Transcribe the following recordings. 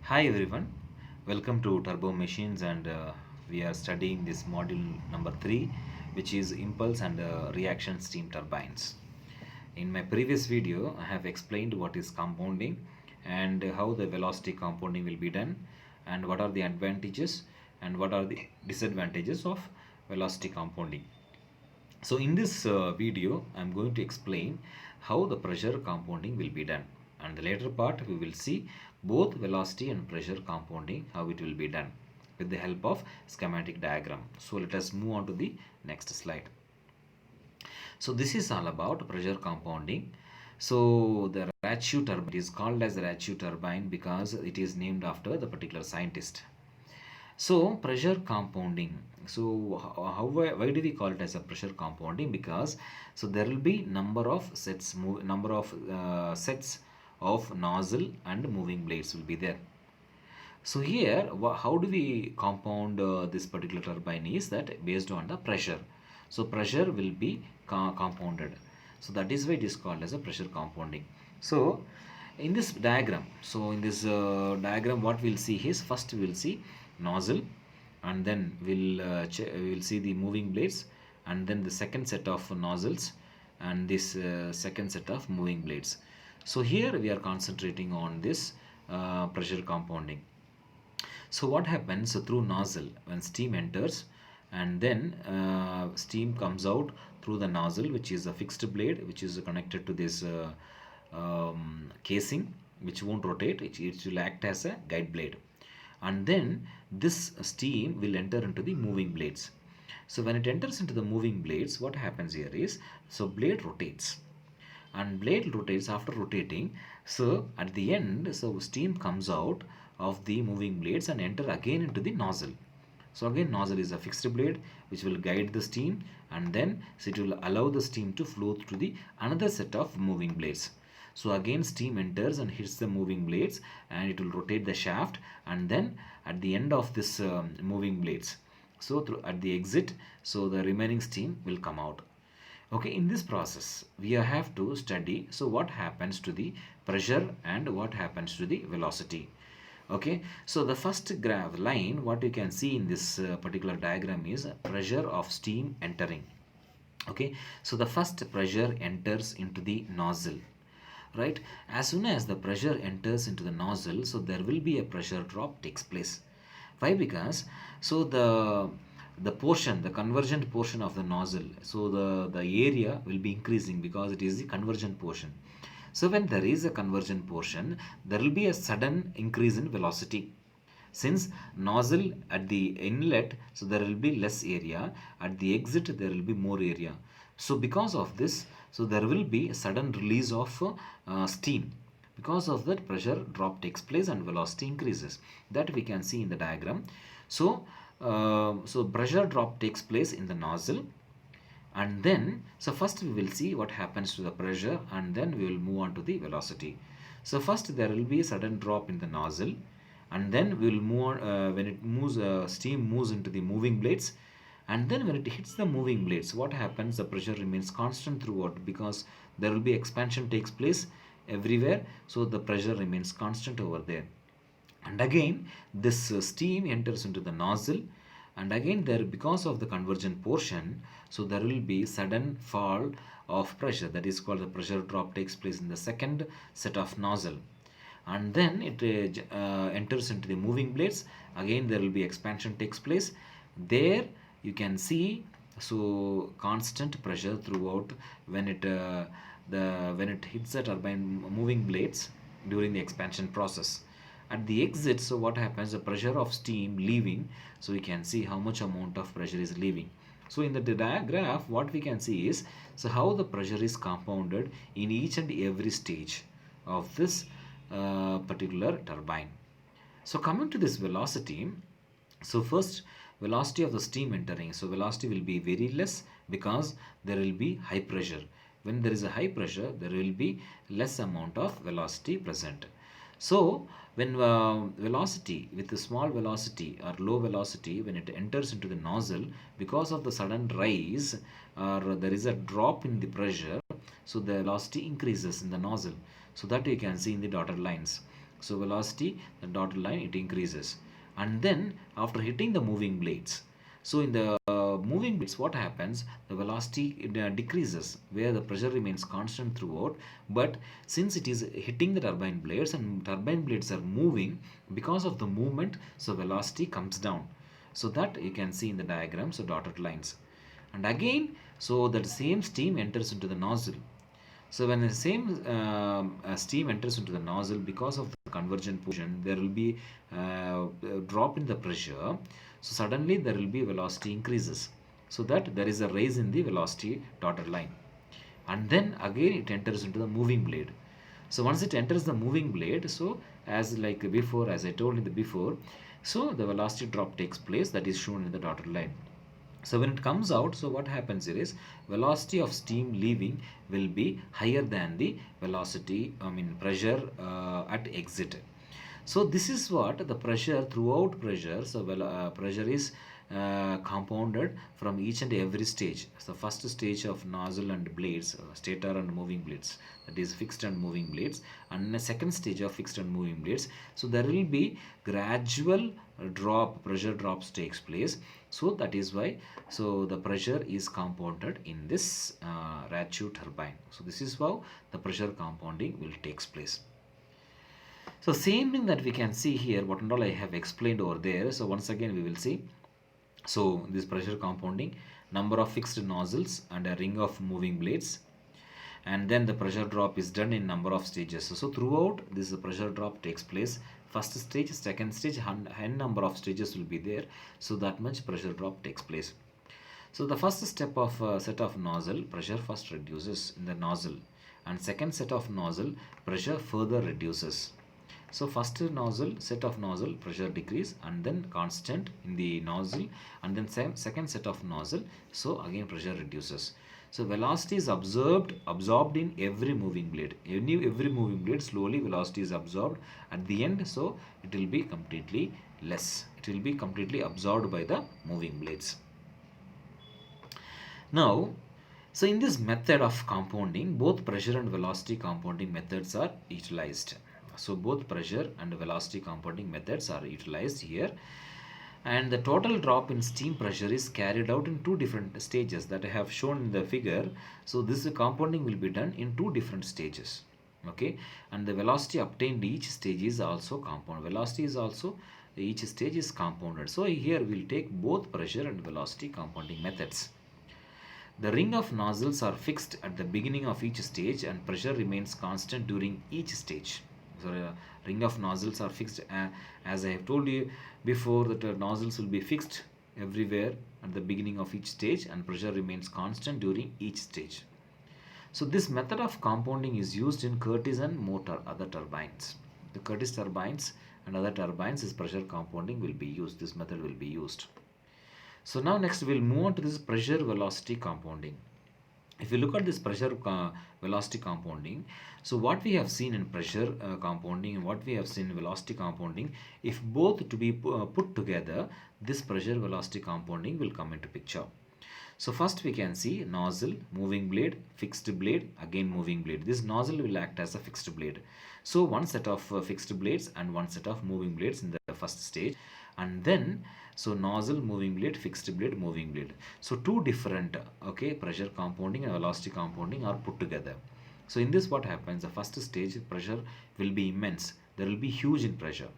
Hi everyone, welcome to Turbo Machines and we are studying this module number 3 which is impulse and reaction steam turbines. In my previous video I have explained what is compounding and how the velocity compounding will be done and what are the advantages and what are the disadvantages of velocity compounding. So in this video, I'm going to explain how the pressure compounding will be done. And the later part, we will see both velocity and pressure compounding, how it will be done with the help of schematic diagram. So let us move on to the next slide. So this is all about pressure compounding. So the Ratio turbine is called as the Ratio turbine because it is named after the particular scientist. So pressure compounding. So why do we call it as a pressure compounding? Because so there will be number of sets of nozzle and moving blades will be there. So here, how do we compound this particular turbine is that based on the pressure. So pressure will be compounded. So that is why it is called as a pressure compounding. So in this diagram, diagram what we'll see is first we'll see nozzle and then we'll see the moving blades and then the second set of nozzles and this second set of moving blades. So here we are concentrating on this pressure compounding. So what happens through nozzle when steam enters and then steam comes out through the nozzle, which is a fixed blade which is connected to this casing which won't rotate, it will act as a guide blade, and then this steam will enter into the moving blades. So when it enters into the moving blades, what happens here is, so blade rotates and blade rotates. After rotating, so at the end, so steam comes out of the moving blades and enter again into the nozzle. So again, nozzle is a fixed blade which will guide the steam, and then so it will allow the steam to flow through the another set of moving blades. So again steam enters and hits the moving blades and it will rotate the shaft, and then at the end of this moving blades, so at the exit, so the remaining steam will come out. Okay, in this process we have to study so what happens to the pressure and what happens to the velocity. Okay, so the first graph line what you can see in this particular diagram is pressure of steam entering. Okay, so the first pressure enters into the nozzle, right? As soon as the pressure enters into the nozzle, so there will be a pressure drop takes place. Why? Because so the portion, the convergent portion of the nozzle, so the area will be increasing because it is the convergent portion. So when there is a convergent portion, there will be a sudden increase in velocity. Since nozzle at the inlet, so there will be less area, at the exit there will be more area. So because of this, so there will be a sudden release of steam. Because of that, pressure drop takes place and velocity increases. That we can see in the diagram. So pressure drop takes place in the nozzle, and then so first we will see what happens to the pressure and then we will move on to the velocity. So first there will be a sudden drop in the nozzle, and then we will move on when it moves, steam moves into the moving blades, and then when it hits the moving blades, what happens, the pressure remains constant throughout because there will be expansion takes place everywhere, so the pressure remains constant over there. And again this steam enters into the nozzle, and again there, because of the convergent portion, so there will be sudden fall of pressure, that is called the pressure drop takes place in the second set of nozzle, and then it enters into the moving blades. Again there will be expansion takes place there. You can see so constant pressure throughout when it hits the turbine moving blades during the expansion process. At the exit, so what happens, the pressure of steam leaving, so we can see how much amount of pressure is leaving. So in the graph what we can see is so how the pressure is compounded in each and every stage of this particular turbine. So coming to this velocity, so first velocity of the steam entering, so velocity will be very less because there will be high pressure. When there is a high pressure, there will be less amount of velocity present. So when velocity with a small velocity or low velocity, when it enters into the nozzle, because of the sudden rise or there is a drop in the pressure, so the velocity increases in the nozzle. So that you can see in the dotted lines. So velocity, the dotted line, it increases. And then after hitting the moving blades, so in the moving blades, what happens? The velocity decreases where the pressure remains constant throughout. But since it is hitting the turbine blades and turbine blades are moving, because of the movement, so velocity comes down. So that you can see in the diagram, so dotted lines. And again, so that same steam enters into the nozzle. So when the same steam enters into the nozzle, because of the convergent position, there will be a drop in the pressure. So suddenly there will be velocity increases. So that there is a rise in the velocity dotted line. And then again it enters into the moving blade. So once it enters the moving blade, so as like before, as I told in the before, so the velocity drop takes place, that is shown in the dotted line. So when it comes out, so what happens here is velocity of steam leaving will be higher than the velocity, pressure at exit. So this is what the pressure throughout pressure. So pressure is compounded from each and every stage. So first stage of nozzle and blades, stator and moving blades, that is fixed and moving blades, and the second stage of fixed and moving blades. So there will be gradual drop, pressure drops takes place. So that is why, so the pressure is compounded in this ratio turbine. So this is how the pressure compounding will takes place. So same thing that we can see here, what and all I have explained over there. So once again we will see. So this pressure compounding, number of fixed nozzles and a ring of moving blades, and then the pressure drop is done in number of stages. So throughout this pressure drop takes place. First stage, second stage, n number of stages will be there. So that much pressure drop takes place. So the first step of set of nozzle, pressure first reduces in the nozzle, and second set of nozzle, pressure further reduces. So first nozzle, set of nozzle, pressure decrease, and then constant in the nozzle, and then second set of nozzle, so again pressure reduces. So velocity is absorbed in every moving blade. Every moving blade, slowly velocity is absorbed at the end, so it will be completely less. It will be completely absorbed by the moving blades. Now, so in this method of compounding, both pressure and velocity compounding methods are utilized. So both pressure and velocity compounding methods are utilized here. And the total drop in steam pressure is carried out in two different stages that I have shown in the figure. So this compounding will be done in two different stages. Okay, and the velocity obtained each stage is also compound. Velocity is also, each stage is compounded. So here we'll take both pressure and velocity compounding methods. The ring of nozzles are fixed at the beginning of each stage and pressure remains constant during each stage. So ring of nozzles are fixed, as I have told you before, that nozzles will be fixed everywhere at the beginning of each stage and pressure remains constant during each stage. So this method of compounding is used in Curtis and motor other turbines. The Curtis turbines and other turbines, this pressure compounding will be used. This method will be used. So now next we'll move on to this pressure velocity compounding. If you look at this pressure velocity compounding, so what we have seen in pressure compounding and what we have seen in velocity compounding, if both to be put together, this pressure velocity compounding will come into picture. So first we can see nozzle, moving blade, fixed blade, again moving blade. This nozzle will act as a fixed blade. So one set of fixed blades and one set of moving blades in the first stage, and then so nozzle, moving blade, fixed blade, moving blade. So two different pressure compounding and velocity compounding are put together. So in this what happens, the first stage pressure will be immense. There will be huge in pressure,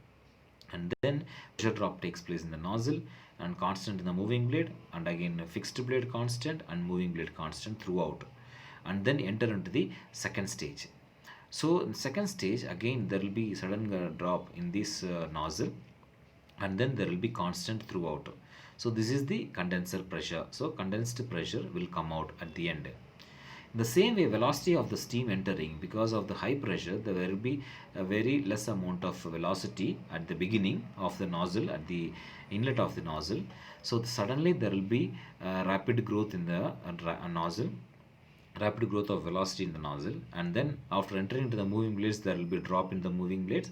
and then pressure drop takes place in the nozzle and constant in the moving blade, and again fixed blade constant and moving blade constant throughout, and then enter into the second stage. So in second stage again there will be sudden drop in this nozzle, and then there will be constant throughout. So this is the condenser pressure. So condensed pressure will come out at the end. In the same way, velocity of the steam entering, because of the high pressure, there will be a very less amount of velocity at the beginning of the nozzle, at the inlet of the nozzle. So suddenly there will be rapid growth in the nozzle, rapid growth of velocity in the nozzle, and then after entering into the moving blades, there will be a drop in the moving blades,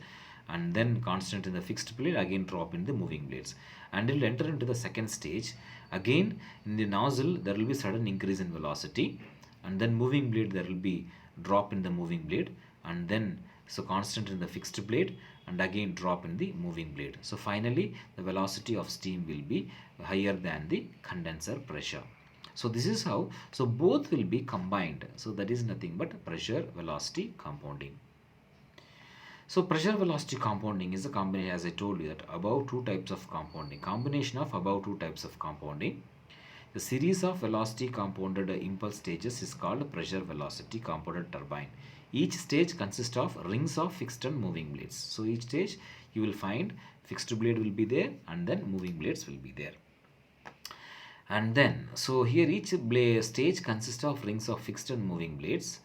and then constant in the fixed blade, again drop in the moving blades, and it will enter into the second stage. Again in the nozzle there will be sudden increase in velocity, and then moving blade there will be drop in the moving blade, and then so constant in the fixed blade, and again drop in the moving blade. So finally the velocity of steam will be higher than the condenser pressure. So this is how, so both will be combined. So that is nothing but pressure velocity compounding. So pressure velocity compounding is a combination, as I told you, that above two types of compounding, combination of above two types of compounding. The series of velocity compounded impulse stages is called pressure velocity compounded turbine. Each stage consists of rings of fixed and moving blades. So each stage you will find fixed blade will be there and then moving blades will be there. And then, so here each stage consists of rings of fixed and moving blades,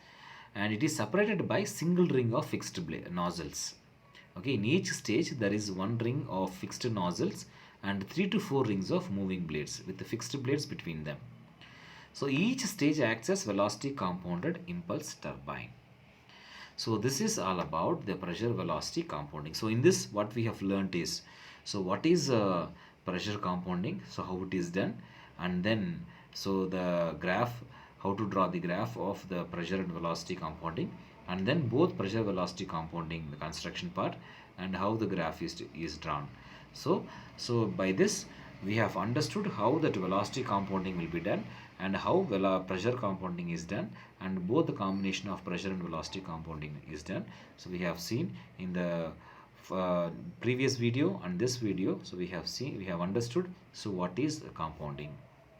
and it is separated by single ring of fixed nozzles. Okay, in each stage there is one ring of fixed nozzles and 3 to 4 rings of moving blades with the fixed blades between them. So each stage acts as velocity compounded impulse turbine. So this is all about the pressure velocity compounding. So in this what we have learnt is, so what is pressure compounding, so how it is done, and then so the graph, how to draw the graph of the pressure and velocity compounding, and then both pressure velocity compounding, the construction part, and how the graph is drawn. So by this we have understood how that velocity compounding will be done and how pressure compounding is done, and both the combination of pressure and velocity compounding is done. So we have seen in the previous video and this video, so we have understood so what is compounding,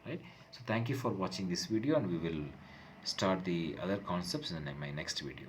right? So thank you for watching this video, and we will start the other concepts in my next video.